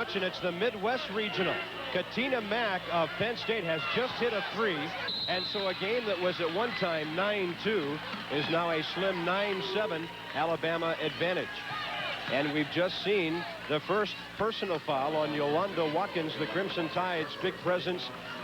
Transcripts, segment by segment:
And it's the Midwest Regional. Katina Mack of Penn State has just hit a 3, and so a game that was at one time 9-2 is now a slim 9-7 Alabama advantage. And we've just seen the first personal foul on Yolanda Watkins, the Crimson Tide's big presence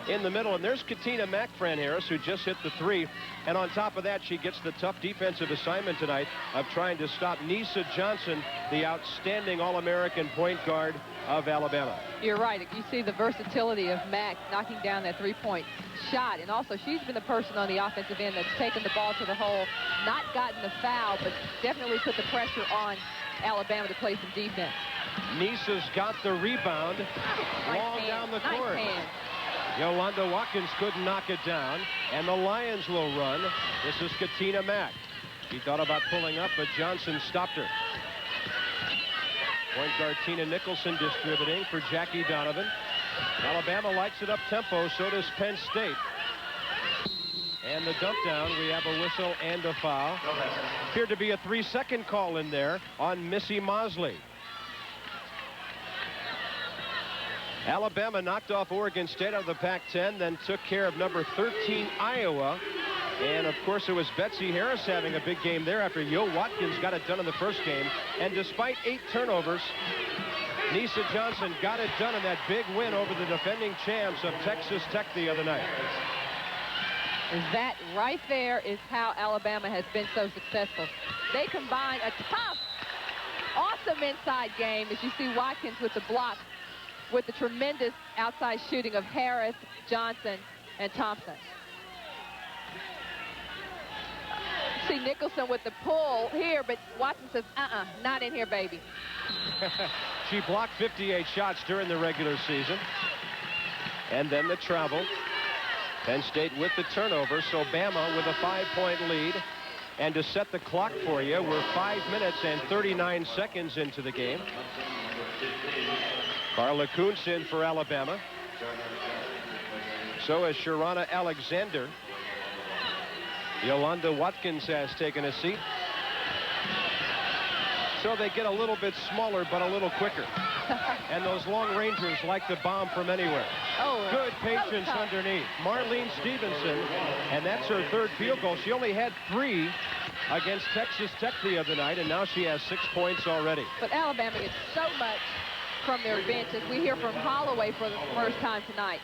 in the middle. And there's Katina Mack, Fran Harris, who just hit the 3. And on top of that, she gets the tough defensive assignment tonight of trying to stop Nisa Johnson, the outstanding All-American point guard of Alabama. You're right. You see the versatility of Mack knocking down that three-point shot. And also, she's been the person on the offensive end that's taken the ball to the hole, not gotten the foul, but definitely put the pressure on Alabama to play some defense. Nisa's got the rebound. Long down the court. Yolanda Watkins couldn't knock it down, and the Lions will run. This is Katina Mack. She thought about pulling up, but Johnson stopped her. Point guard Tina Nicholson distributing for Jackie Donovan. Alabama likes it up tempo, so does Penn State. And the dump down, we have a whistle and a foul. Appeared to be a 3-second call in there on Missy Mosley. Alabama knocked off Oregon State out of the Pac-10, then took care of number 13 Iowa. And of course it was Betsy Harris having a big game there after Yo Watkins got it done in the first game. And despite 8 turnovers, Nisa Johnson got it done in that big win over the defending champs of Texas Tech the other night. That right there is how Alabama has been so successful. They combine a tough, awesome inside game, as you see Watkins with the block, with the tremendous outside shooting of Harris, Johnson, and Thompson. See Nicholson with the pull here, but Watson says, not in here, baby. She blocked 58 shots during the regular season. And then the travel. Penn State with the turnover, so Bama with a 5-point lead. And to set the clock for you, we're 5 minutes and 39 seconds into the game. Carla Kuntz in for Alabama. So is Sharana Alexander. Yolanda Watkins has taken a seat. So they get a little bit smaller, but a little quicker. And those long rangers like to bomb from anywhere. Good patience underneath. Marlene Stevenson, and that's her 3rd field goal. She only had 3 against Texas Tech the other night, and now she has 6 points already. But Alabama gets so much from their bench, as we hear from Holloway for the first time tonight.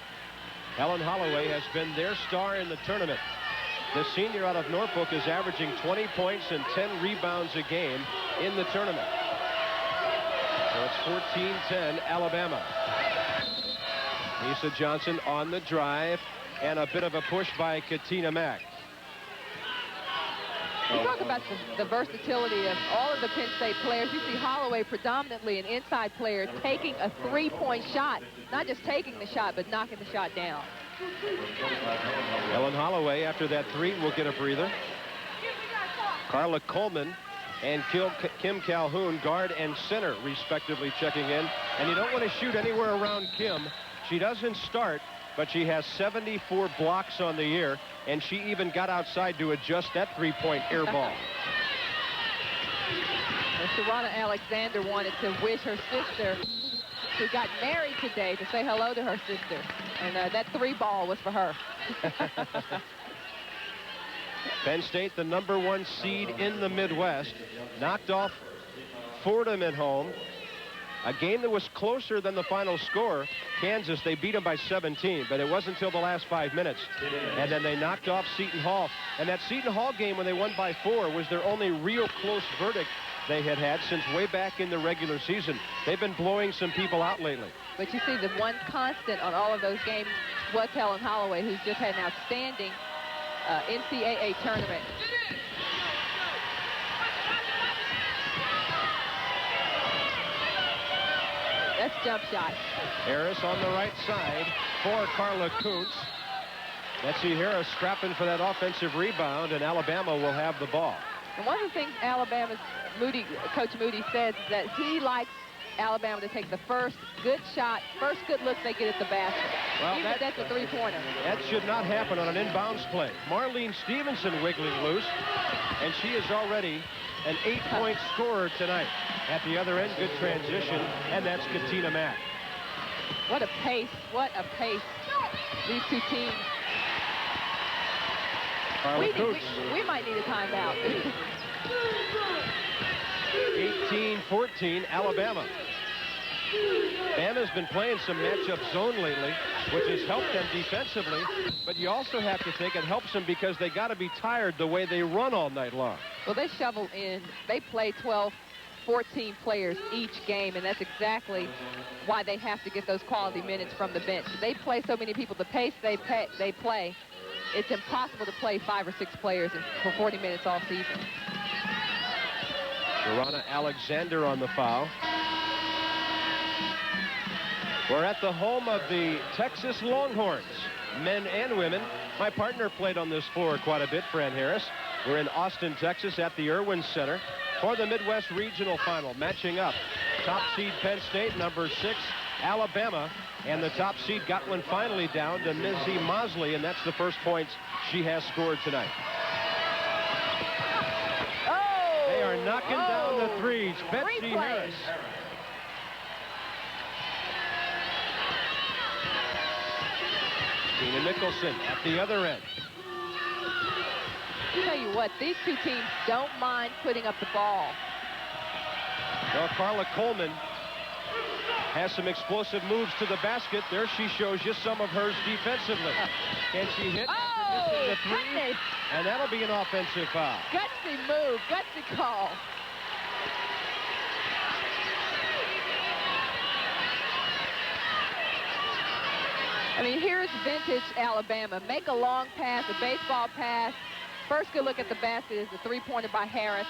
Helen Holloway has been their star in the tournament. The senior out of Norfolk is averaging 20 points and 10 rebounds a game in the tournament. So it's 14-10 Alabama. Nisa Johnson on the drive, and a bit of a push by Katina Mack. You talk about the versatility of all of the Penn State players. You see Holloway predominantly an inside player taking a 3-point shot. Not just taking the shot, but knocking the shot down. Helen Holloway, after that 3, will get a breather. Carla Coleman and Kim Calhoun, guard and center, respectively, checking in. And you don't want to shoot anywhere around Kim. She doesn't start, but she has 74 blocks on the year, and she even got outside to adjust that 3-point air ball. Sharana Alexander wanted to wish her sister, who got married today, to say hello to her sister. And that 3-ball was for her. Penn State, the #1 seed in the Midwest, knocked off Fordham at home. A game that was closer than the final score. Kansas, they beat them by 17, but it wasn't until the last 5 minutes. And then they knocked off Seton Hall. And that Seton Hall game, when they won by 4, was their only real close verdict they had since way back in the regular season. They've been blowing some people out lately. But you see the one constant on all of those games was Helen Holloway, who's just had an outstanding NCAA tournament. That's jump shot. Harris on the right side for Carla Kuntz. Betsy Harris scrapping for that offensive rebound, and Alabama will have the ball. And one of the things Alabama's Coach Moody says is that he likes Alabama to take the first good shot, first good look they get at the basket. Well, even if that's a 3-pointer. That should not happen on an inbounds play. Marlene Stevenson wiggling loose, and she is already an 8-point scorer tonight. At the other end, good transition, and that's Katina Mack. What a pace. What a pace. These two teams. We might need a timeout. 18-14, Alabama. Bama's been playing some matchup zone lately, which has helped them defensively, but you also have to think it helps them because they got to be tired the way they run all night long. Well, they shovel in. They play 12, 14 players each game, and that's exactly why they have to get those quality minutes from the bench. They play so many people. The pace they play, it's impossible to play 5 or 6 players for 40 minutes all season. Sharana Alexander on the foul. We're at the home of the Texas Longhorns, men and women. My partner played on this floor quite a bit, Fran Harris. We're in Austin, Texas at the Irwin Center for the Midwest Regional Final, matching up top seed Penn State, number 6, Alabama, and the top seed got one finally down to Mizzy Mosley, and that's the first points she has scored tonight. Oh! They are knocking down the threes. Betsy Harris. Tina Nicholson at the other end. I'll tell you what, these two teams don't mind putting up the ball. Well, Carla Coleman has some explosive moves to the basket. There she shows you some of hers defensively. Can she hit after missing the three? Goodness. And that'll be an offensive foul. Gutsy move, gutsy call. I mean, here's vintage Alabama. Make a long pass, a baseball pass. First good look at the basket is the three-pointer by Harris.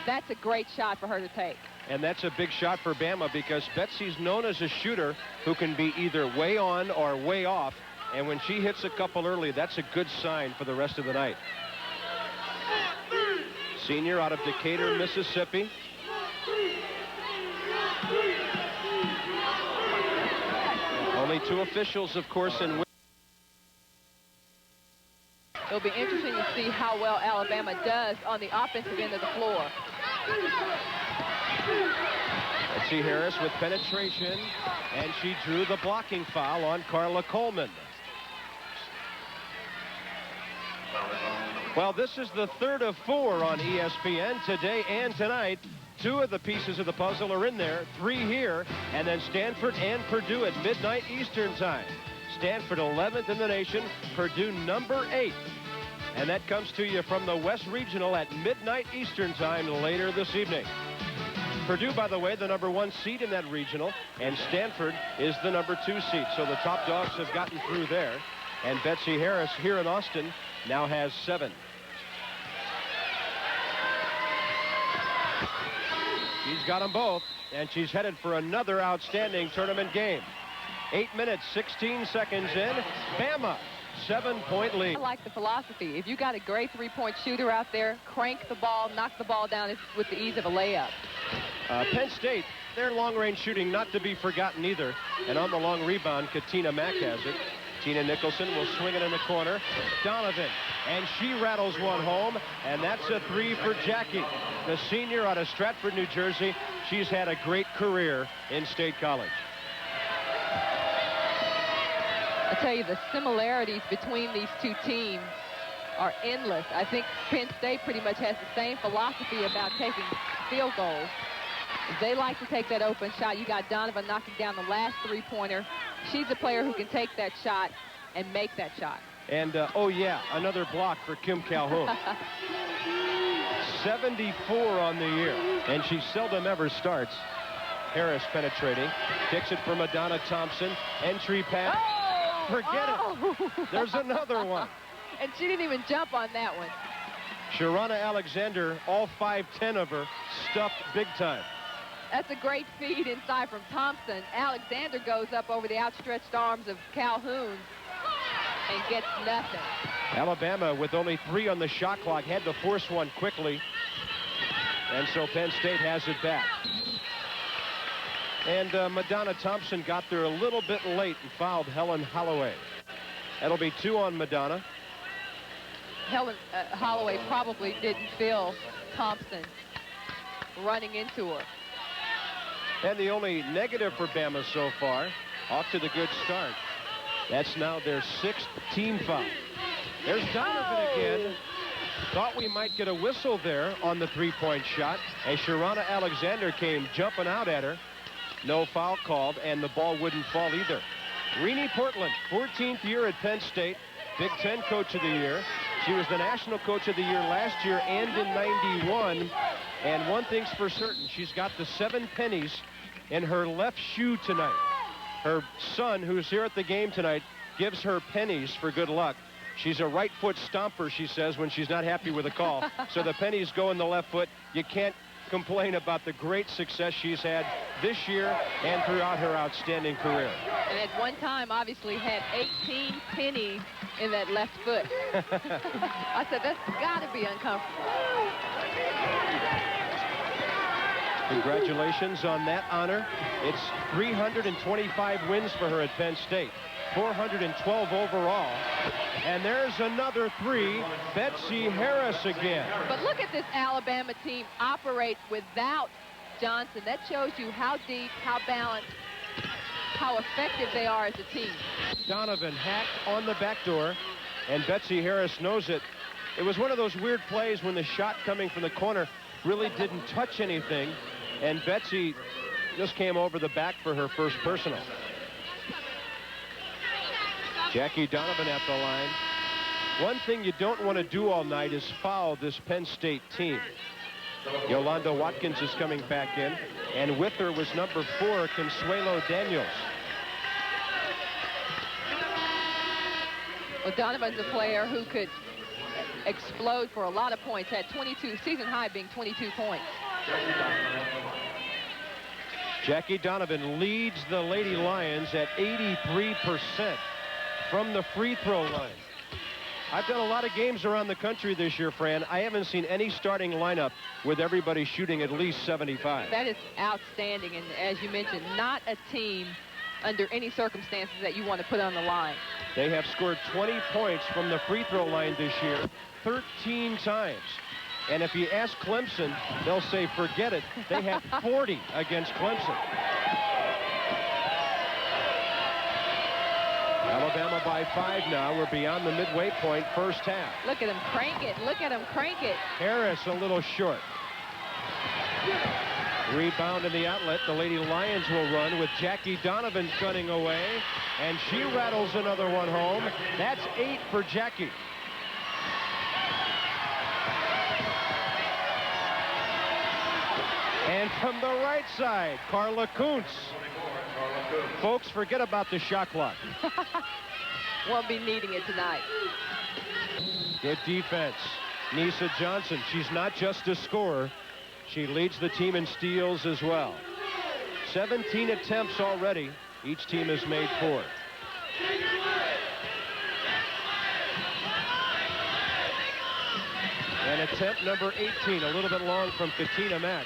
That's a great shot for her to take. And that's a big shot for Bama because Betsy's known as a shooter who can be either way on or way off. And when she hits a couple early, that's a good sign for the rest of the night. Senior out of Decatur, Mississippi. Only 2 officials, of course, in. It'll be interesting to see how well Alabama does on the offensive end of the floor. Betsy Harris with penetration, and she drew the blocking foul on Carla Coleman. Well, this is the third of 4 on ESPN today and tonight. 2 of the pieces of the puzzle are in there, 3 here, and then Stanford and Purdue at midnight Eastern time. Stanford 11th in the nation, Purdue number 8. And that comes to you from the West Regional at midnight Eastern time later this evening. Purdue, by the way, the number 1 seed in that regional, and Stanford is the number 2 seed. So the top dogs have gotten through there. And Betsy Harris here in Austin now has 7. She's got them both, and she's headed for another outstanding tournament game. 8 minutes, 16 seconds in. Bama, 7-point lead. I like the philosophy. If you got a great three-point shooter out there, crank the ball, knock the ball down with the ease of a layup. Penn State, their long-range shooting not to be forgotten either. And on the long rebound, Katina Mack has it. Tina Nicholson will swing it in the corner. Donovan, and she rattles one home, and that's a 3 for Jackie, the senior out of Stratford, New Jersey. She's had a great career in State College. I tell you, the similarities between these two teams are endless. I think Penn State pretty much has the same philosophy about taking field goals. They like to take that open shot. You got Donovan knocking down the last three-pointer. She's a player who can take that shot and make that shot. And, oh, yeah, another block for Kim Calhoun. 74 on the year, and she seldom ever starts. Harris penetrating. Kicks it for Madonna Thompson. Entry pass. Oh! Forget it. There's another one. And she didn't even jump on that one. Sharana Alexander, all 5'10 of her, stuffed big time. That's a great feed inside from Thompson. Alexander goes up over the outstretched arms of Calhoun and gets nothing. Alabama, with only 3 on the shot clock, had to force one quickly. And so Penn State has it back. And Madonna Thompson got there a little bit late and fouled Helen Holloway. That'll be 2 on Madonna. Helen Holloway probably didn't feel Thompson running into her. And the only negative for Bama so far off to the good start. That's now their 6th team foul. There's Donovan again. Thought we might get a whistle there on the three-point shot as Sharana Alexander came jumping out at her. No foul called, and the ball wouldn't fall either. Renee Portland, 14th year at Penn State, Big Ten Coach of the Year. She was the National Coach of the Year last year and in '91. And one thing's for certain, she's got the 7 pennies in her left shoe tonight. Her son, who's here at the game tonight, gives her pennies for good luck. She's a right foot stomper, she says, when she's not happy with a call. So the pennies go in the left foot. You can't complain about the great success she's had this year and throughout her outstanding career. And at one time, obviously, had 18 pennies in that left foot. I said, that's got to be uncomfortable. Congratulations on that honor. It's 325 wins for her at Penn State. 412 overall. And there's another 3. Betsy Harris again. But look at this Alabama team operate without Johnson. That shows you how deep, how balanced, how effective they are as a team. Donovan hacked on the back door, and Betsy Harris knows it. It was one of those weird plays when the shot coming from the corner really didn't touch anything, and Betsy just came over the back for her first personal. Jackie Donovan at the line. One thing you don't want to do all night is foul this Penn State team. Yolanda Watkins is coming back in, and with her was number 4, Consuelo Daniels. Well, Donovan's a player who could explode for a lot of points. Had 22, season high being 22 points. Jackie Donovan leads the Lady Lions at 83% from the free throw line. I've done a lot of games around the country this year, Fran. I haven't seen any starting lineup with everybody shooting at least 75. That is outstanding, and as you mentioned, not a team under any circumstances that you want to put on the line. They have scored 20 points from the free throw line this year 13 times. And if you ask Clemson, they'll say, forget it. They have 40 against Clemson. Alabama by 5 now. We're beyond the midway point, first half. Look at him crank it. Look at him crank it. Harris a little short. Rebound in the outlet. The Lady Lions will run with Jackie Donovan gunning away. And she rattles another one home. That's 8 for Jackie. And from the right side, Carla Kuntz. Folks, forget about the shot clock. Won't be needing it tonight. Good defense. Nisa Johnson, she's not just a scorer. She leads the team in steals as well. 17 attempts already. Each team has made 4. And attempt number 18, a little bit long from Katina Mack.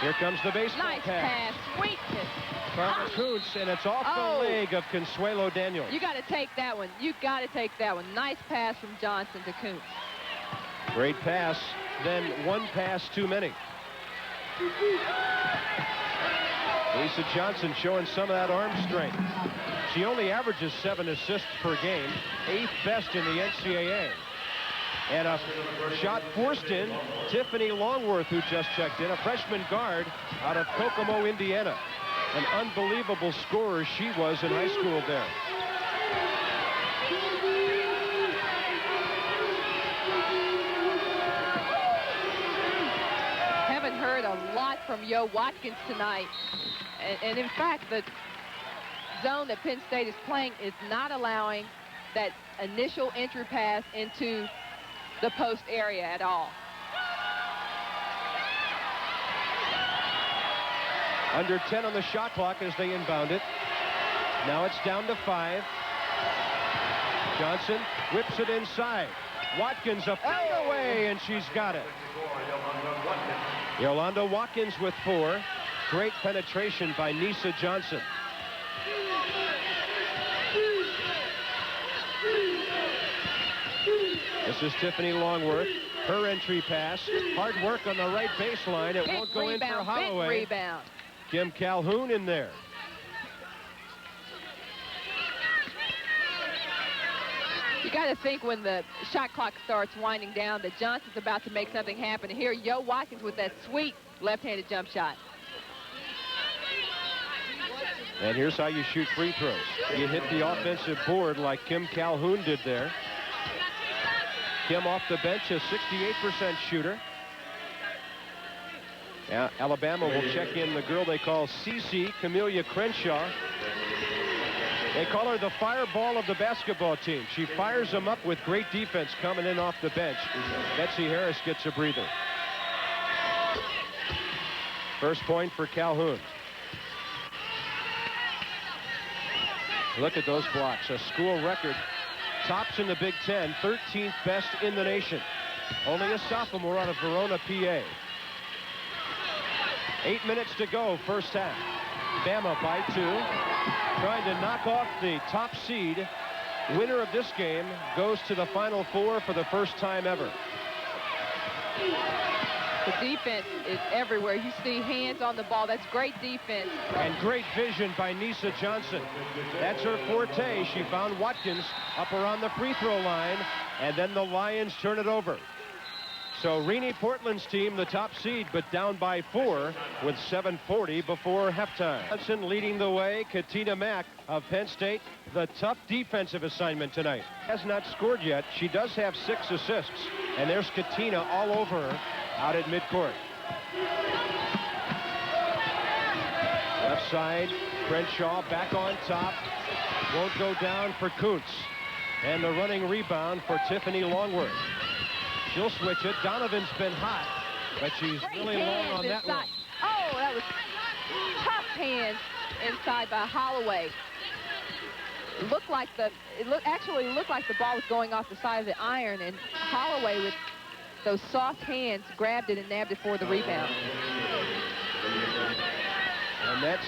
Here comes the baseball nice pass. Sweetness. Carla Kuntz, and it's off the leg of Consuelo Daniels. You got to take that one. You got to take that one. Nice pass from Johnson to Kuntz. Great pass, then one pass too many. Lisa Johnson showing some of that arm strength. She only averages 7 assists per game, 8th best in the NCAA. And a shot forced in, Tiffany Longworth, who just checked in, a freshman guard out of Kokomo, Indiana. An unbelievable scorer she was in high school there. Haven't heard a lot from Yo Watkins tonight. And in fact, the zone that Penn State is playing is not allowing that initial entry pass into the post area at all. Under 10 on the shot clock as they inbound it. Now it's down to 5. Johnson whips it inside. Watkins up and away, and she's got it. Yolanda Watkins with 4. Great penetration by Nisa Johnson. This is Tiffany Longworth. Her entry pass. Hard work on the right baseline. It won't go in for Holloway. Big rebound. Kim Calhoun in there. You got to think when the shot clock starts winding down that Johnson's about to make something happen. And here, Yo Watkins with that sweet left-handed jump shot. And here's how you shoot free throws. You hit the offensive board like Kim Calhoun did there. Kim off the bench, a 68% shooter. Yeah, Alabama will check in the girl they call CC, Camelia Crenshaw. They call her the fireball of the basketball team. She fires them up with great defense coming in off the bench. Betsy Harris gets a breather. First point for Calhoun. Look at those blocks. A school record. Tops in the Big Ten. 13th best in the nation. Only a sophomore out of Verona, PA. 8 minutes to go, first half. Bama by 2. Trying to knock off the top seed. Winner of this game goes to the Final Four for the first time ever. The defense is everywhere. You see hands on the ball. That's great defense. And great vision by Nisa Johnson. That's her forte. She found Watkins up around the free throw line, and then the Lions turn it over. So Renee Portland's team, the top seed, but down by 4 with 7:40 before halftime. Johnson leading the way. Katina Mack of Penn State, the tough defensive assignment tonight. Has not scored yet. She does have 6 assists. And there's Katina all over her out at midcourt. Left side, Crenshaw back on top. Won't go down for Kuntz. And the running rebound for Tiffany Longworth. She'll switch it. Donovan's been hot, but she's really long on that one. Oh, that was tough hands inside by Holloway. Actually looked like the ball was going off the side of the iron, and Holloway with those soft hands grabbed it and nabbed it for the rebound. And that's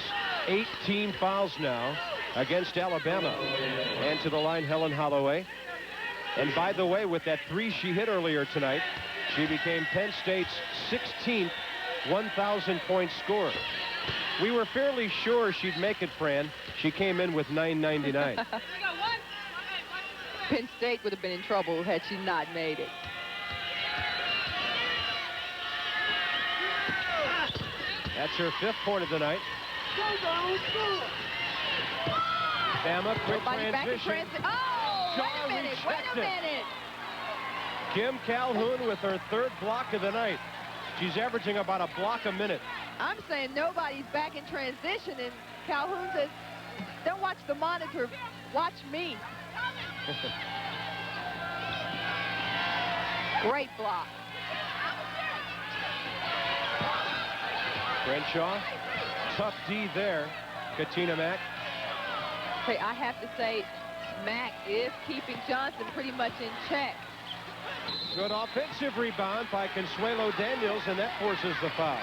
18 fouls now against Alabama. And to the line, Helen Holloway. And by the way, with that 3 she hit earlier tonight, she became Penn State's 16th 1,000-point scorer. We were fairly sure she'd make it, Fran. She came in with 999. Penn State would have been in trouble had she not made it. That's her 5th point of the night. Bama, quick transition. Oh, wait a minute. Kim Calhoun with her 3rd block of the night. She's averaging about a block a minute. I'm saying nobody's back in transition, and Calhoun says, don't watch the monitor, watch me. Great block. Crenshaw, tough D there. Katina Mack. Hey, I have to say, Mack is keeping Johnson pretty much in check. Good offensive rebound by Consuelo Daniels, and that forces the foul.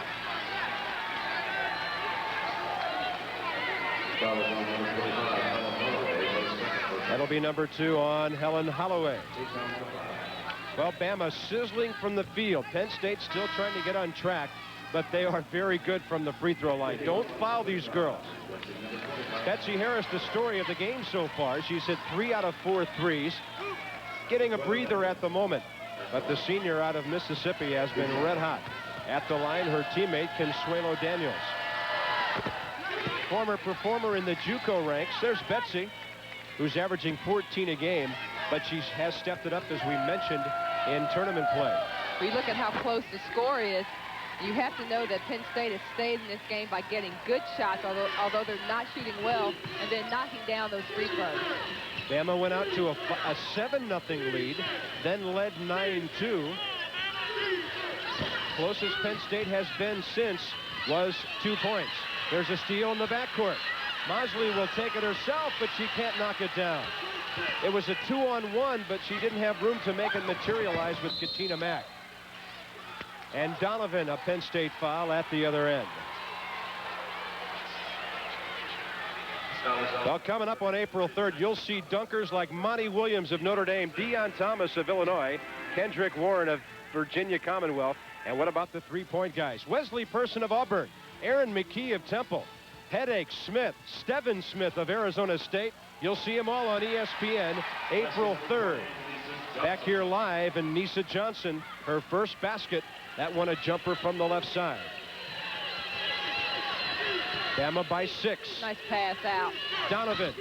That'll be number 2 on Helen Holloway. Well, Bama sizzling from the field. Penn State still trying to get on track, but they are very good from the free throw line. Don't foul these girls. Betsy Harris, the story of the game so far. She's hit 3 out of 4 threes. Getting a breather at the moment. But the senior out of Mississippi has been red hot. At the line, her teammate, Consuelo Daniels. Former performer in the JUCO ranks. There's Betsy, who's averaging 14 a game, but she has stepped it up, as we mentioned, in tournament play. We look at how close the score is. You have to know that Penn State has stayed in this game by getting good shots, although they're not shooting well, and then knocking down those free throws. Bama went out to a 7-0 lead, then led 9-2. Closest Penn State has been since was 2 points. There's a steal in the backcourt. Mosley will take it herself, but she can't knock it down. It was a 2-on-1, but she didn't have room to make it materialize with Katina Mack. And Donovan, a Penn State foul at the other end. Well, coming up on April 3rd, you'll see dunkers like Monty Williams of Notre Dame, Deion Thomas of Illinois, Kendrick Warren of Virginia Commonwealth, and what about the three-point guys? Wesley Person of Auburn, Aaron McKee of Temple, Headache Smith, Steven Smith of Arizona State, You'll see them all on ESPN April 3rd. Back here live, and Nisa Johnson, her first basket. That one a jumper from the left side. Bama by 6. Nice pass out. Donovan.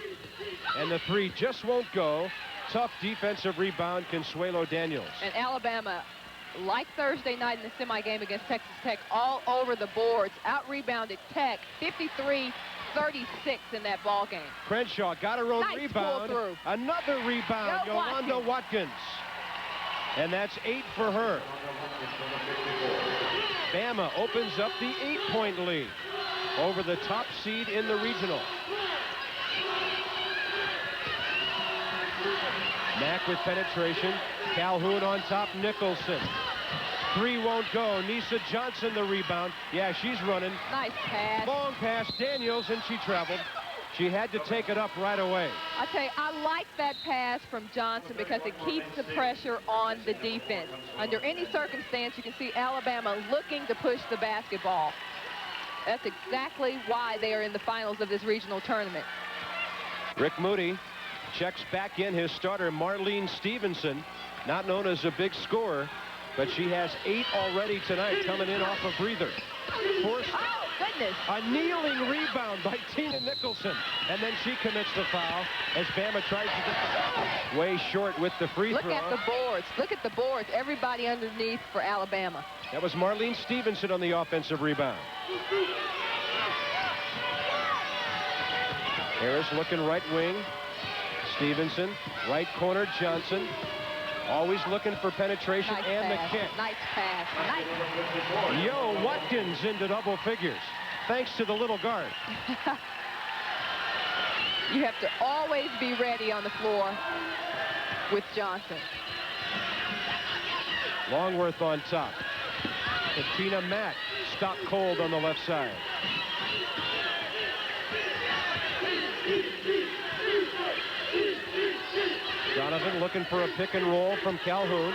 And the three just won't go. Tough defensive rebound, Consuelo Daniels. And Alabama, like Thursday night in the semi-game against Texas Tech, all over the boards. Out-rebounded Tech, 53-36 in that ball game. Crenshaw got her own Nice rebound. pull-through. Another rebound, Yolanda Watkins. And that's 8 for her. Bama opens up the 8-point lead over the top seed in the regional. Mack with penetration. Calhoun on top. Nicholson. 3 won't go. Nisa Johnson the rebound. Yeah, she's running. Nice pass. Long pass. Daniels, and she traveled. She had to take it up right away. I tell you, I like that pass from Johnson because it keeps the pressure on the defense. Under any circumstance, you can see Alabama looking to push the basketball. That's exactly why they are in the finals of this regional tournament. Rick Moody checks back in his starter, Marlene Stevenson, not known as a big scorer, but she has 8 already tonight, coming in off a breather. Forced Goodness. a kneeling rebound by Tina Nicholson, and then she commits the foul as Bama tries to get the way short with the free throw. Look at the boards. Look at the boards. Everybody underneath for Alabama. That was Marlene Stevenson on the offensive rebound. Harris looking right wing. Stevenson, right corner, Johnson. Always looking for penetration Nice and pass. the kick. Nice pass. Nice. Yo, Watkins into double figures, thanks to the little guard. You have to always be ready on the floor with Johnson. Longworth on top. Katina Mack stopped cold on the left side. Donovan looking for a pick and roll from Calhoun.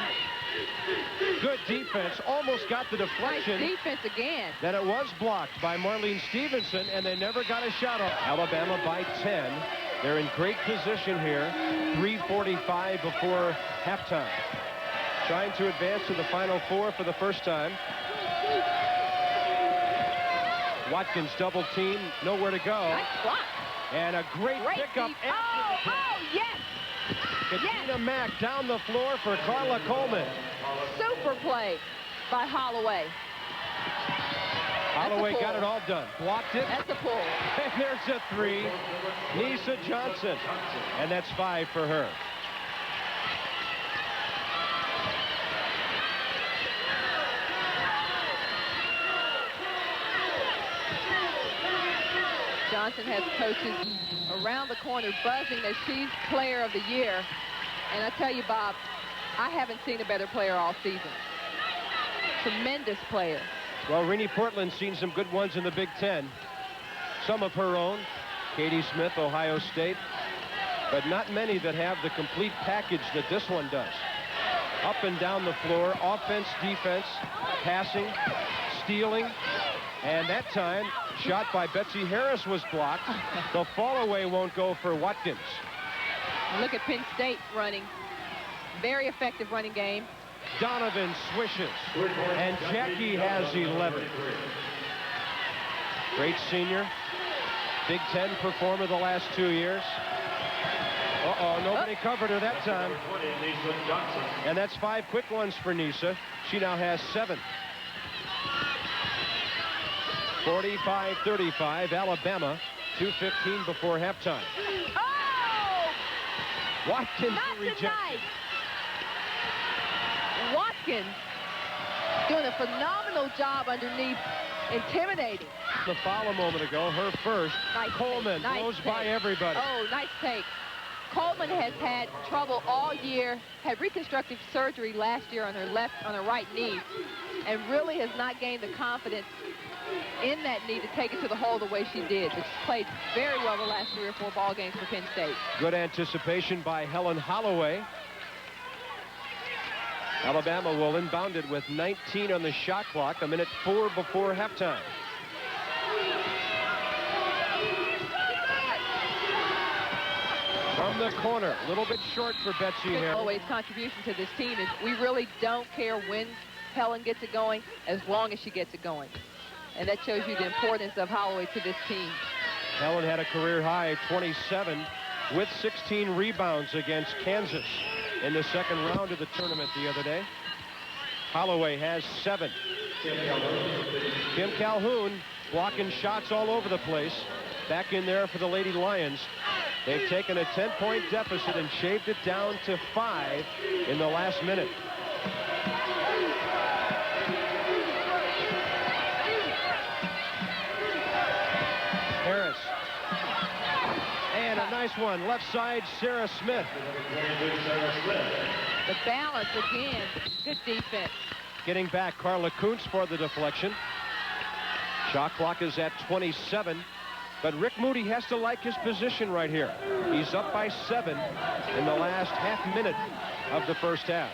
Good defense, almost got the deflection. Nice defense again. Then it was blocked by Marlene Stevenson, and they never got a shot off. Alabama by 10. They're in great position here. 3:45 before halftime. Trying to advance to the Final Four for the first time. Watkins double team, nowhere to go. Nice block. And a great pickup. Oh, yes. Katina Mack down the floor for Carla Coleman. Super play by Holloway. Holloway got it all done. Blocked it. That's a pull. And there's a 3. Nisa Johnson. And that's 5 for her. Johnson has coaches around the corner buzzing that she's player of the year. And I tell you, Bob, I haven't seen a better player all season. Tremendous player. Well, Renee Portland's seen some good ones in the Big Ten. Some of her own. Katie Smith, Ohio State. But not many that have the complete package that this one does. Up and down the floor, offense, defense, passing, stealing. And that time, shot by Betsy Harris was blocked. The fall away won't go for Watkins. Look at Penn State running. Very effective running game. Donovan swishes. And Jackie has 11. Great senior. Big Ten performer the last 2 years. Uh-oh, nobody covered her that time. And that's 5 quick ones for Nisa. She now has 7. 45-35, Alabama, 2:15 before halftime. Oh! Watkins Not rejected. tonight. Watkins doing a phenomenal job underneath, intimidating. The foul a moment ago, her first. Nice Coleman take. blows Nice by take. everybody. Oh, nice take. Coleman has had trouble all year, had reconstructive surgery last year on her right knee, and really has not gained the confidence in that knee to take it to the hole the way she did. But she played very well the last 3 or 4 ball games for Penn State. Good anticipation by Helen Holloway. Alabama will inbound it with 19 on the shot clock, 1:04 before halftime. From the corner, a little bit short for Betsy Harris. Holloway's contribution to this team is we really don't care when Helen gets it going as long as she gets it going. And that shows you the importance of Holloway to this team. Helen had a career high 27 with 16 rebounds against Kansas in the second round of the tournament the other day. Holloway has 7. Kim Calhoun blocking shots all over the place. Back in there for the Lady Lions. They've taken a 10-point deficit and shaved it down to 5 in the last minute. Harris. And a nice one. Left side, Sarah Smith. The balance again. Good defense. Getting back, Carla Kuntz for the deflection. Shot clock is at 27. But Rick Moody has to like his position right here. He's up by 7 in the last half minute of the first half.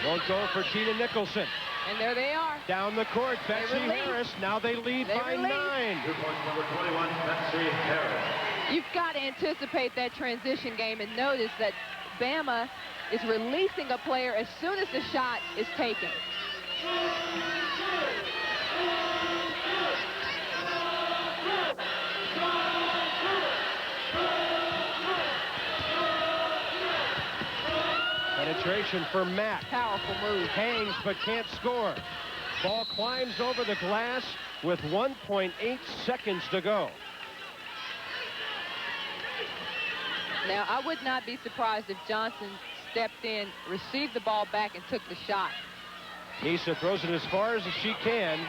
Won't go for Tina Nicholson. And there they are. Down the court, Betsy Harris. Now they lead by 9. 2 points, number 21, Betsy Harris. You've got to anticipate that transition game and notice that Bama is releasing a player as soon as the shot is taken. Penetration for Mack. Powerful move. Hangs but can't score. Ball climbs over the glass with 1.8 seconds to go. Now, I would not be surprised if Johnson stepped in, received the ball back, and took the shot. Nisa throws it as far as she can.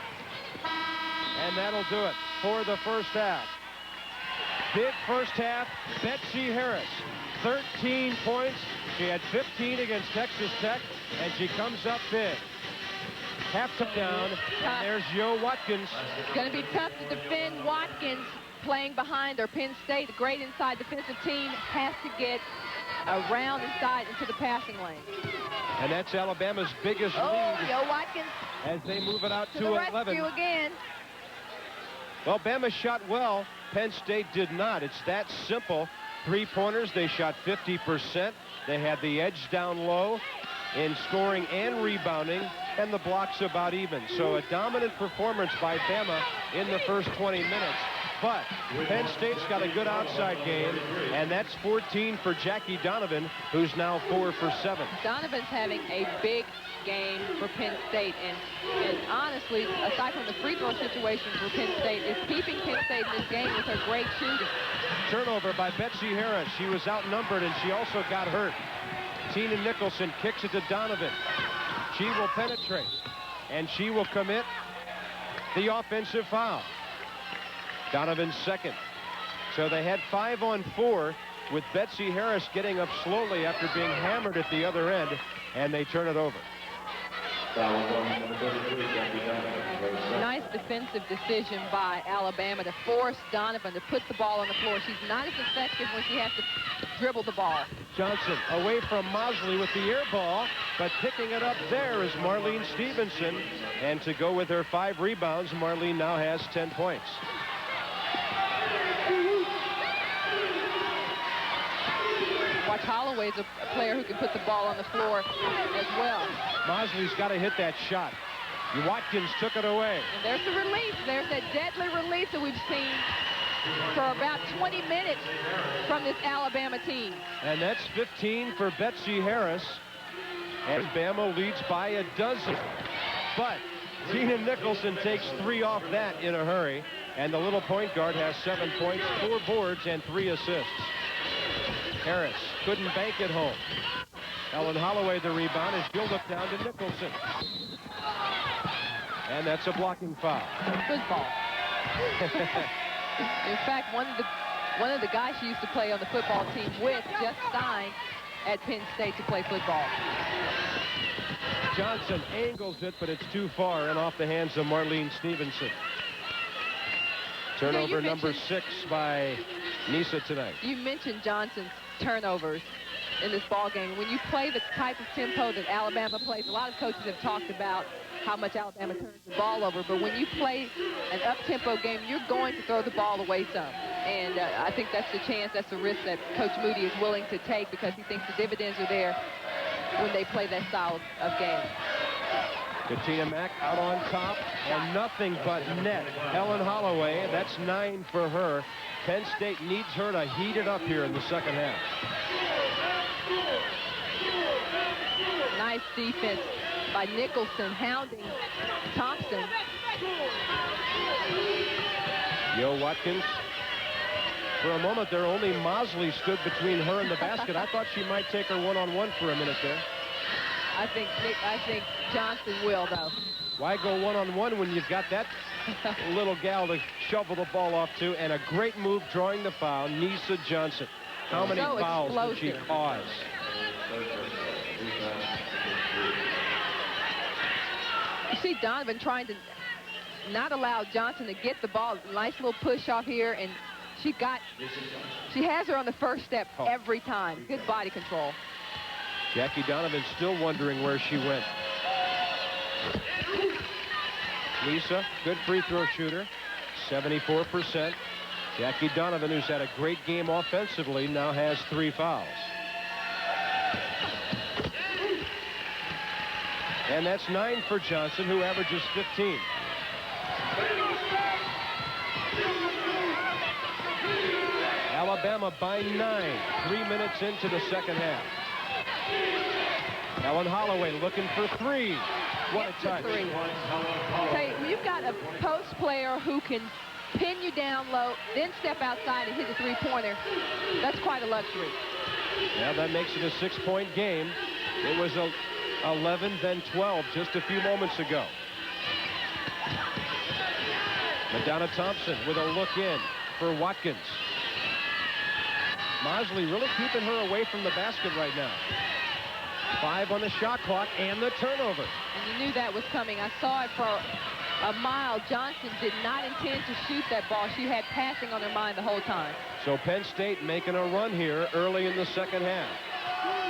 And that'll do it for the first half. Big first half, Betsy Harris. 13 points. She had 15 against Texas Tech, and she comes up big. Half down, and there's Yo Watkins. It's going to be tough to defend Watkins playing behind her. Penn State, a great inside defensive team, has to get around inside into the passing lane. And that's Alabama's biggest lead. Yo Watkins as they move it out to the 11. rescue again. Well, Bama shot well. Penn State did not. It's that simple. 3-pointers, they shot 50%. They had the edge down low in scoring and rebounding, and the blocks about even. So a dominant performance by Bama in the first 20 minutes. But Penn State's got a good outside game, and that's 14 for Jackie Donovan, who's now 4 for 7. Donovan's having a big game for Penn State, and honestly, aside from the free throw situation for Penn State, is keeping Penn State in this game with her great shooting. Turnover by Betsy Harris. She was outnumbered, and she also got hurt. Tina Nicholson kicks it to Donovan. She will penetrate, and she will commit the offensive foul. Donovan's second. So they had 5 on 4 with Betsy Harris getting up slowly after being hammered at the other end, and they turn it over. Nice defensive decision by Alabama to force Donovan to put the ball on the floor. She's not as effective when she has to dribble the ball. Johnson away from Mosley with the air ball, but picking it up there is Marlene Stevenson. And to go with her 5 rebounds, Marlene now has 10 points. Watch, Holloway's a player who can put the ball on the floor as well. Mosley's got to hit that shot. Watkins took it away. And there's the release. There's that deadly release that we've seen for about 20 minutes from this Alabama team. And that's 15 for Betsy Harris. And Bama leads by a dozen. But Tina Nicholson takes 3 off that in a hurry. And the little point guard has 7 points, 4 boards, and 3 assists. Harris couldn't bank it home. Ellen Holloway the rebound as she'll look down to Nicholson. And that's a blocking foul. Good ball. In fact, one of the guys she used to play on the football team with just signed at Penn State to play football. Johnson angles it, but it's too far and off the hands of Marlene Stevenson. Turnover number 6 by Nisa tonight. You mentioned Johnson's turnovers in this ball game. When you play the type of tempo that Alabama plays, a lot of coaches have talked about how much Alabama turns the ball over. But when you play an up-tempo game, you're going to throw the ball away some. And I think that's the chance, that's the risk that Coach Moody is willing to take because he thinks the dividends are there when they play that style of game. Katina Mack out on top, and nothing but net. Helen Holloway, that's 9 for her. Penn State needs her to heat it up here in the second half. Nice defense by Nicholson, hounding Thompson. Yo Watkins. For a moment there, only Mosley stood between her and the basket. I thought she might take her one-on-one for a minute there. I think Johnson will, though. Why go one-on-one when you've got that little gal to shovel the ball off to? And a great move drawing the foul, Nisa Johnson. How many fouls did she cause? You see Donovan trying to not allow Johnson to get the ball. Nice little push off here, and she has her on the first step every time. Good body control. Jackie Donovan still wondering where she went. Lisa, good free throw shooter, 74%. Jackie Donovan, who's had a great game offensively, now has 3 fouls. And that's 9 for Johnson, who averages 15. Alabama by 9, 3 minutes into the second half. Helen Holloway looking for 3. What a touch. Hey, when you've got a post player who can pin you down low, then step outside and hit a 3-pointer, that's quite a luxury. Yeah, that makes it a 6-point game. It was 11, then 12 just a few moments ago. Madonna Thompson with a look in for Watkins. Mosley really keeping her away from the basket right now. 5 on the shot clock and the turnover. And you knew that was coming. I saw it for a mile. Johnson did not intend to shoot that ball. She had passing on her mind the whole time. So Penn State making a run here early in the second half.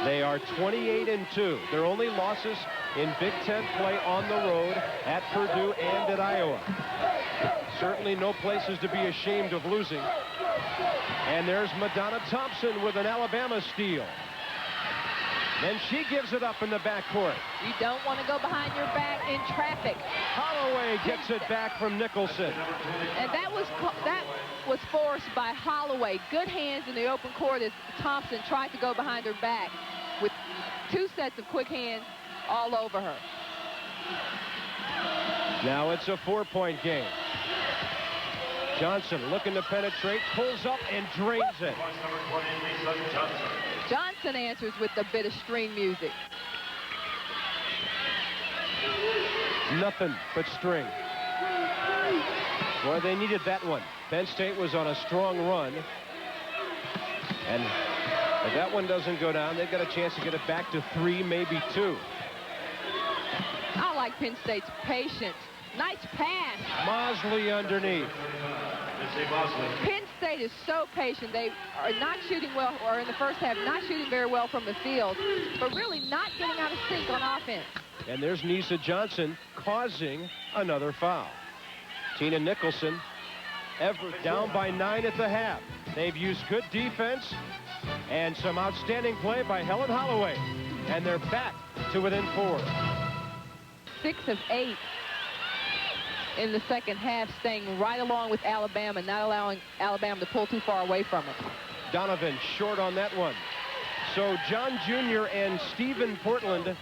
They are 28-2. Their only losses in Big Ten play on the road at Purdue and at Iowa. Certainly no places to be ashamed of losing. And there's Madonna Thompson with an Alabama steal. Then she gives it up in the backcourt. You don't want to go behind your back in traffic. Holloway gets it back from Nicholson. And that was forced by Holloway. Good hands in the open court as Thompson tried to go behind her back with 2 sets of quick hands all over her. Now it's a 4-point game. Johnson looking to penetrate, pulls up and drains it. Johnson answers with a bit of string music. Nothing but string. Boy, they needed that one. Penn State was on a strong run. And if that one doesn't go down, they've got a chance to get it back to 3, maybe 2. I like Penn State's patience. Nice pass. Mosley underneath. Penn State is so patient. They are not shooting well, or in the first half, not shooting very well from the field, but really not getting out of sync on offense. And there's Nisa Johnson causing another foul. Tina Nicholson down by 9 at the half. They've used good defense and some outstanding play by Helen Holloway. And they're back to within 4. 6 of 8 in the second half, staying right along with Alabama, not allowing Alabama to pull too far away from it. Donovan short on that one. So John Jr. and Stephen Portland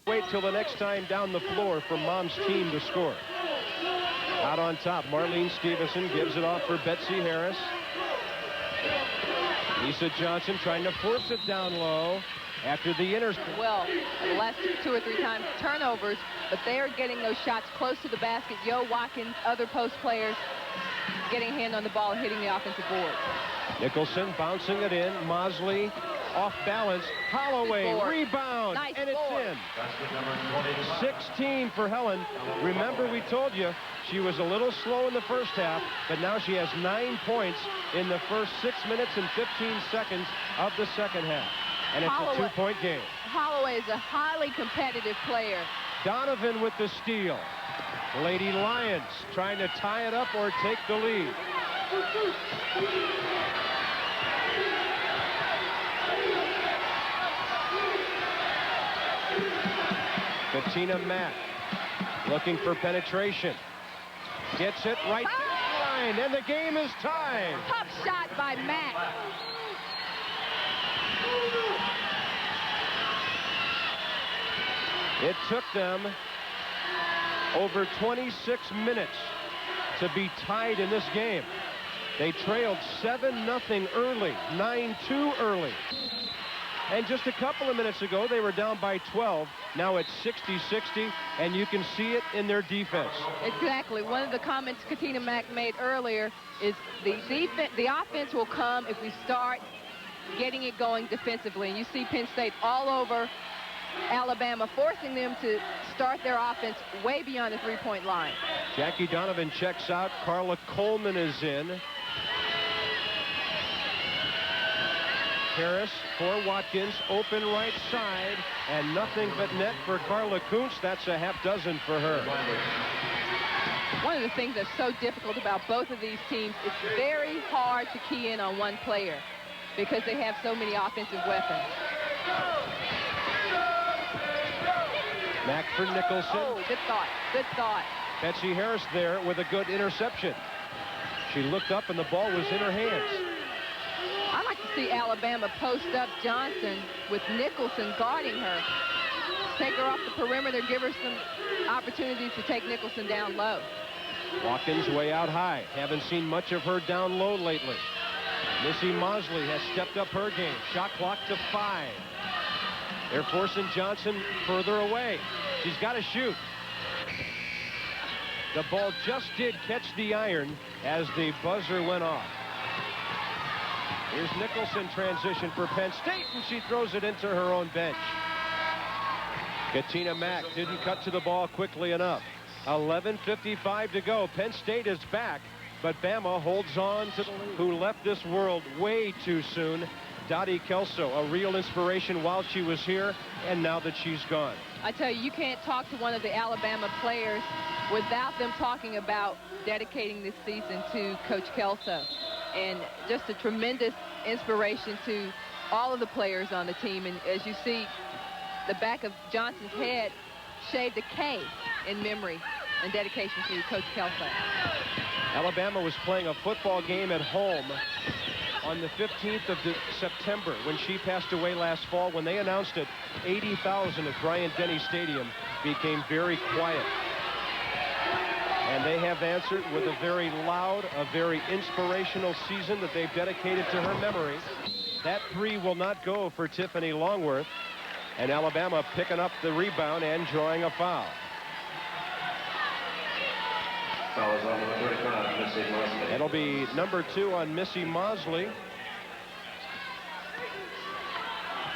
wait till the next time down the floor for Mom's team to score. Out on top, Marlene Stevenson gives it off for Betsy Harris. Nisa Johnson trying to force it down low after the Well, the last 2 or 3 times turnovers, but they are getting those shots close to the basket. Yo Watkins, other post players getting a hand on the ball and hitting the offensive board. Nicholson bouncing it in. Mosley off balance. Holloway rebound, nice and it's board. in. 16 for Helen. Remember, we told you she was a little slow in the first half, but now she has 9 points in the first 6 minutes and 15 seconds of the second half. And it's a 2-point game. Holloway is a highly competitive player. Donovan with the steal. Lady Lions trying to tie it up or take the lead. Katina Mack looking for penetration. Gets it right to the line, and the game is tied. Tough shot by Mack. It took them over 26 minutes to be tied in this game. They trailed 7-0 early, 9-2 early. And just a couple of minutes ago, they were down by 12. Now it's 60-60, and you can see it in their defense. Exactly. One of the comments Katina Mack made earlier is the offense will come if we start getting it going defensively. And you see Penn State all over Alabama, forcing them to start their offense way beyond the three-point line. Jackie Donovan checks out. Carla Coleman is in. Harris for Watkins, open right side, and nothing but net for Carla Kuntz. That's a half dozen for her. One of the things that's so difficult about both of these teams, it's very hard to key in on one player because they have so many offensive weapons. Mack for Nicholson. Oh, good thought. Good thought. Betsy Harris there with a good interception. She looked up and the ball was in her hands. I'd like to see Alabama post up Johnson with Nicholson guarding her. Take her off the perimeter, give her some opportunities to take Nicholson down low. Watkins way out high. Haven't seen much of her down low lately. Missy Mosley has stepped up her game. Shot clock to 5. They're forcing Johnson further away. She's got to shoot. The ball just did catch the iron as the buzzer went off. Here's Nicholson transition for Penn State, and she throws it into her own bench. Katina Mack didn't cut to the ball quickly enough. 11:55 to go. Penn State is back, but Bama holds on to who left this world way too soon. Dottie Kelso, a real inspiration while she was here, and now that she's gone. I tell you, you can't talk to one of the Alabama players without them talking about dedicating this season to Coach Kelso. And just a tremendous inspiration to all of the players on the team. And as you see, the back of Johnson's head shaved a K in memory and dedication to Coach Kelso. Alabama was playing a football game at home on the 15th of September when she passed away last fall. When they announced it, 80,000 at Bryant-Denny Stadium became very quiet. And they have answered with a very loud, a very inspirational season that they've dedicated to her memory. That three will not go for Tiffany Longworth. And Alabama picking up the rebound and drawing a foul. Foul is on number 35, Missy Mosley. It'll be number 2 on Missy Mosley.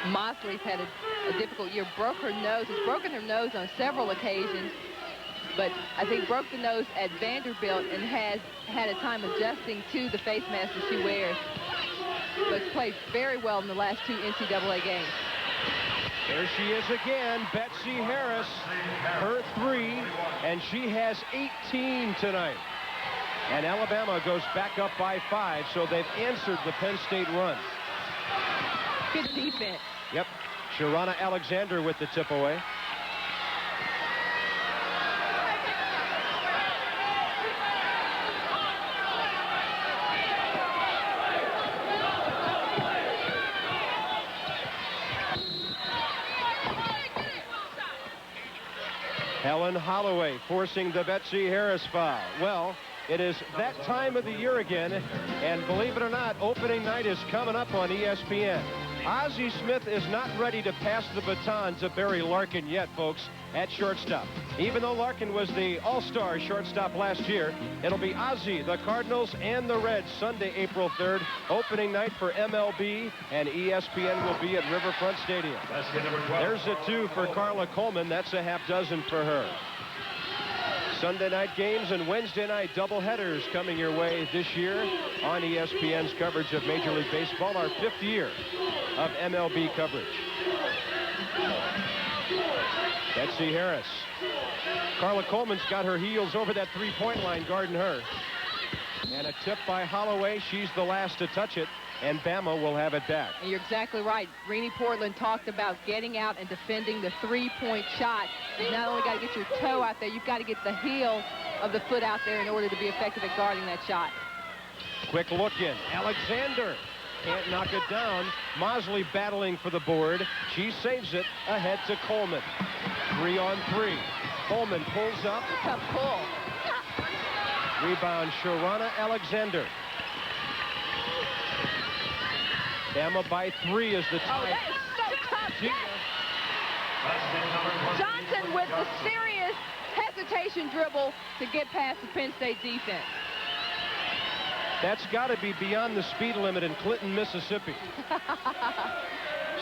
Mosley's had a difficult year. Broke her nose. Has broken her nose on several occasions. But I think broke the nose at Vanderbilt and has had a time adjusting to the face mask that she wears. But played very well in the last 2 NCAA games. There she is again, Betsy Harris, her 3, and she has 18 tonight. And Alabama goes back up by 5, so they've answered the Penn State run. Good defense. Yep, Sharana Alexander with the tip away. Helen Holloway forcing the Betsy Harris foul. Well, it is that time of the year again, and believe it or not, opening night is coming up on ESPN. Ozzie Smith is not ready to pass the baton to Barry Larkin yet, folks, at shortstop. Even though Larkin was the all-star shortstop last year, it'll be Ozzie, the Cardinals, and the Reds Sunday, April 3rd, opening night for MLB, and ESPN will be at Riverfront Stadium. There's a 2 for Carla Coleman. That's a half dozen for her. Sunday night games and Wednesday night doubleheaders coming your way this year on ESPN's coverage of Major League Baseball, our 5th year of MLB coverage. Betsy Harris. Carla Coleman's got her heels over that three-point line guarding her. And a tip by Holloway. She's the last to touch it. And Bama will have it back. And you're exactly right. Renee Portland talked about getting out and defending the three-point shot. You've not only got to get your toe out there, you've got to get the heel of the foot out there in order to be effective at guarding that shot. Quick look in. Alexander can't knock it down. Mosley battling for the board. She saves it ahead to Coleman. 3-on-3. Coleman pulls up. Tough pull. Rebound, Sharana Alexander. Bama by 3 is the tie. Oh, that is so tough. Yes. Johnson with the serious hesitation dribble to get past the Penn State defense. That's got to be beyond the speed limit in Clinton, Mississippi.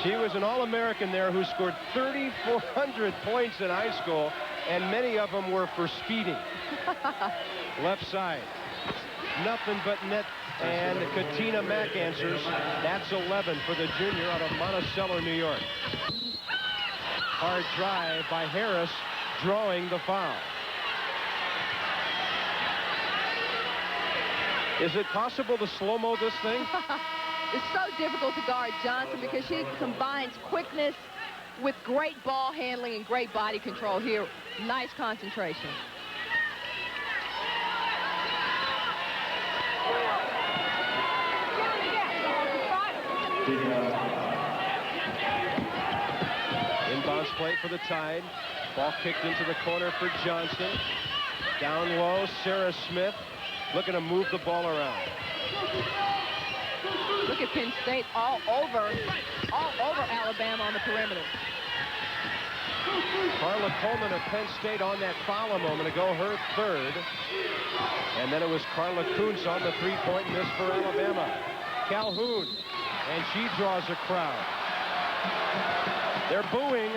She was an All-American there who scored 3,400 points in high school, and many of them were for speeding. Left side. Nothing but net. And Katina Mack answers. That's 11 for the junior out of Monticello, New York. Hard drive by Harris, drawing the foul. Is it possible to slow-mo this thing? It's so difficult to guard Johnson because she combines quickness with great ball handling and great body control here. Nice concentration. Inbounds play for the Tide. Ball kicked into the corner for Johnson. Down low, Sarah Smith looking to move the ball around. Look at Penn State all over Alabama on the perimeter. Carla Coleman of Penn State on that foul a moment ago, her third. And then it was Carla Kuntz on the three-point miss for Alabama. Calhoun, and she draws a crowd. They're booing.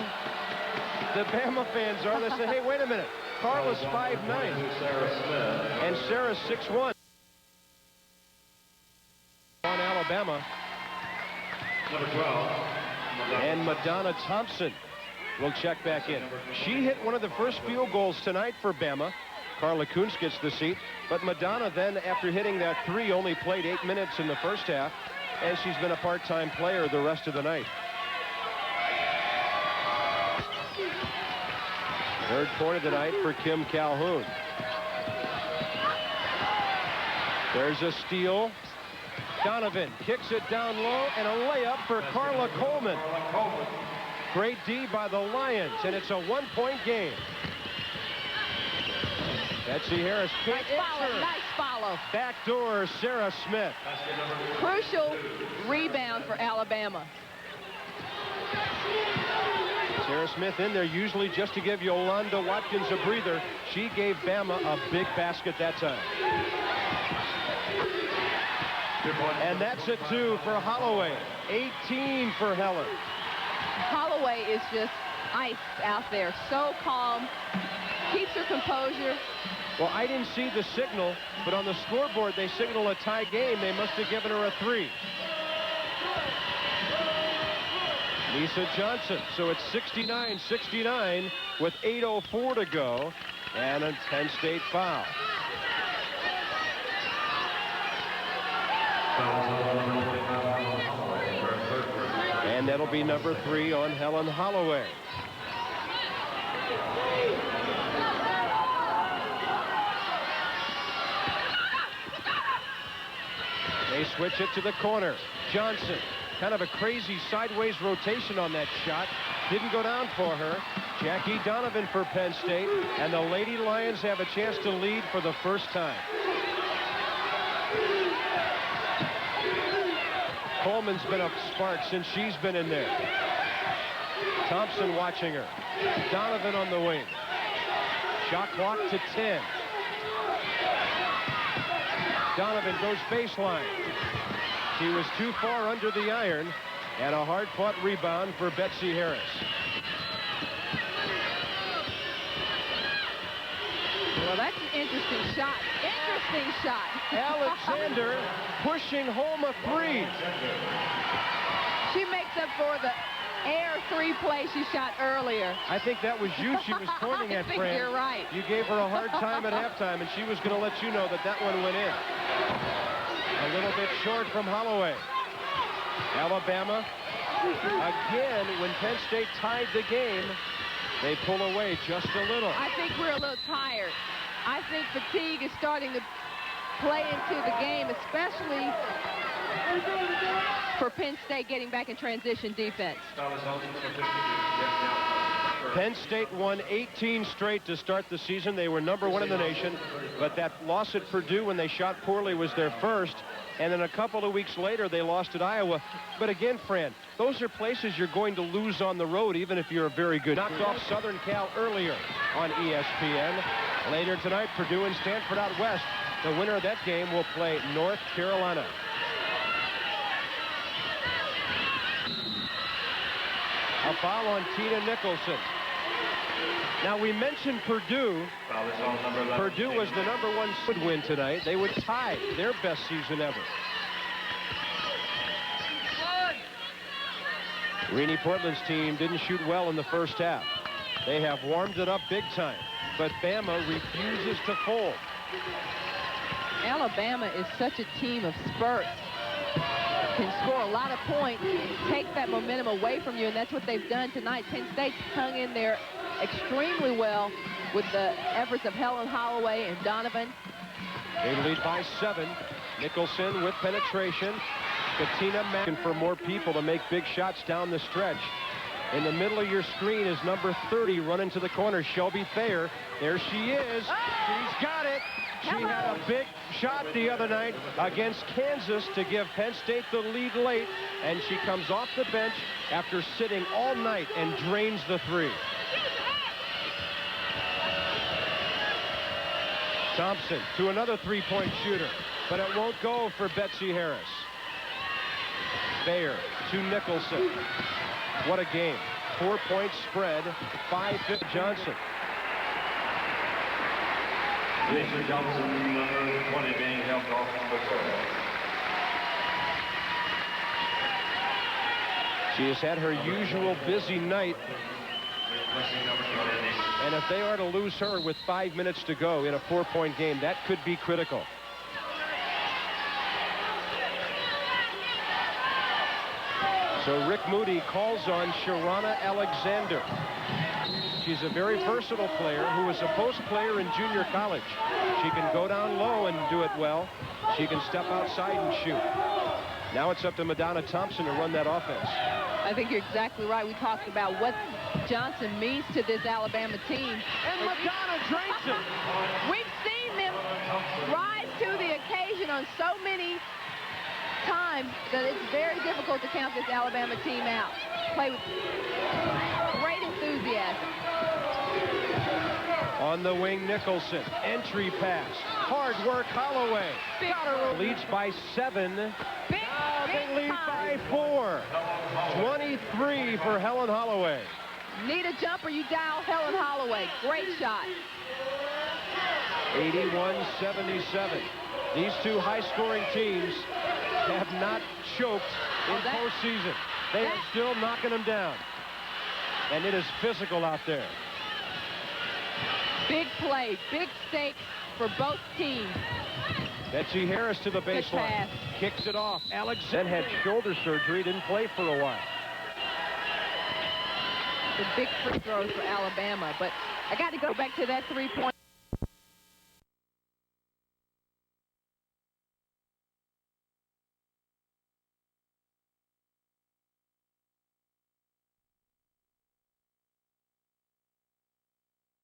The Bama fans are. They say, hey, wait a minute. Carla's 5'9", and Sarah's 6'1". On Alabama. Number 12. And Madonna Thompson will check back in. She hit one of the first field goals tonight for Bama. Carla Kuntz gets the seat. But Madonna then, after hitting that three, only played 8 minutes in the first half. And she's been a part-time player the rest of the night. Third point of the night for Kim Calhoun. There's a steal. Donovan kicks it down low, and a layup for Carla Coleman. Great D by the Lions, and it's a one-point game. Betsy Harris can't answer. Nice follow. Backdoor, Sarah Smith. Crucial rebound for Alabama. Sarah Smith in there usually just to give Yolanda Watkins a breather. She gave Bama a big basket that time. And that's a 2 for Holloway. 18 for Heller. Holloway is just iced out there. So calm. Keeps her composure. Well, I didn't see the signal, but on the scoreboard they signal a tie game. They must have given her a 3. Lisa Johnson. So it's 69-69 with 8:04 to go and a Penn State foul. And that'll be number 3 on Helen Holloway. They switch it to the corner. Johnson, kind of a crazy sideways rotation on that shot. Didn't go down for her. Jackie Donovan for Penn State. And the Lady Lions have a chance to lead for the first time. Coleman's been a spark since she's been in there. Thompson watching her. Donovan on the wing. Shot clock to 10. Donovan goes baseline. She was too far under the iron, and a hard-fought rebound for Betsy Harris. Well, that's an interesting shot. Interesting shot. Alexander pushing home a 3. She makes up for the air three-play she shot earlier. I think that was you she was pointing at, I think Fran. you're right. You gave her a hard time at halftime, and she was going to let you know that that one went in. A little bit short from Holloway. Alabama, again, when Penn State tied the game, they pull away just a little. I think we're a little tired. I think fatigue is starting to play into the game, especially for Penn State getting back in transition defense. Penn State won 18 straight to start the season. They were #1 in the nation, but that loss at Purdue when they shot poorly was their first. And then a couple of weeks later, they lost at Iowa. But again, Fran, those are places you're going to lose on the road, even if you're a very good. Knocked off Southern Cal earlier on ESPN. Later tonight, Purdue and Stanford out west. The winner of that game will play North Carolina. A foul on Tina Nicholson. Now, we mentioned Purdue. Purdue was the #1 would win tonight. They would tie their best season ever. Renee Portland's team didn't shoot well in the first half. They have warmed it up big time, but Bama refuses to fold. Alabama is such a team of spurts. Can score a lot of points and take that momentum away from you, and that's what they've done tonight. Penn State's hung in there extremely well with the efforts of Helen Holloway and Donovan. They lead by 7. Nicholson with penetration. Katina Mack for more people to make big shots down the stretch. In the middle of your screen is number 30 running to the corner, Shelby Thayer. There she is. She's got it. She had a big shot the other night against Kansas to give Penn State the lead late, and she comes off the bench after sitting all night and drains the 3. Thompson to another three-point shooter, but it won't go for Betsy Harris. Thayer to Nicholson. What a game. 4-point spread, 5-5 Johnson. Mr. Johnson, number 20, being helped off the court. She has had her usual busy night. And if they are to lose her with 5 minutes to go in a 4-point game, that could be critical. So Rick Moody calls on Sharana Alexander. She's a very versatile player who was a post player in junior college. She can go down low and do it well. She can step outside and shoot. Now it's up to Madonna Thompson to run that offense. I think you're exactly right. We talked about what Johnson means to this Alabama team. And Madonna drains it. We've seen them rise to the occasion on so many times that it's very difficult to count this Alabama team out. Play with great enthusiasm. On the wing, Nicholson. Entry pass. Hard work, Holloway. Leads by 7. Now they lead by 4. 23 for Helen Holloway. Need a jumper, you dial Helen Holloway. Great shot. 81-77. These two high-scoring teams have not choked in postseason. They are still knocking them down. And it is physical out there. Big play, big stakes for both teams. Betsy Harris to the baseline. Kicks it off. Alex then had shoulder surgery, didn't play for a while. The big free throws for Alabama, but I got to go back to that three-point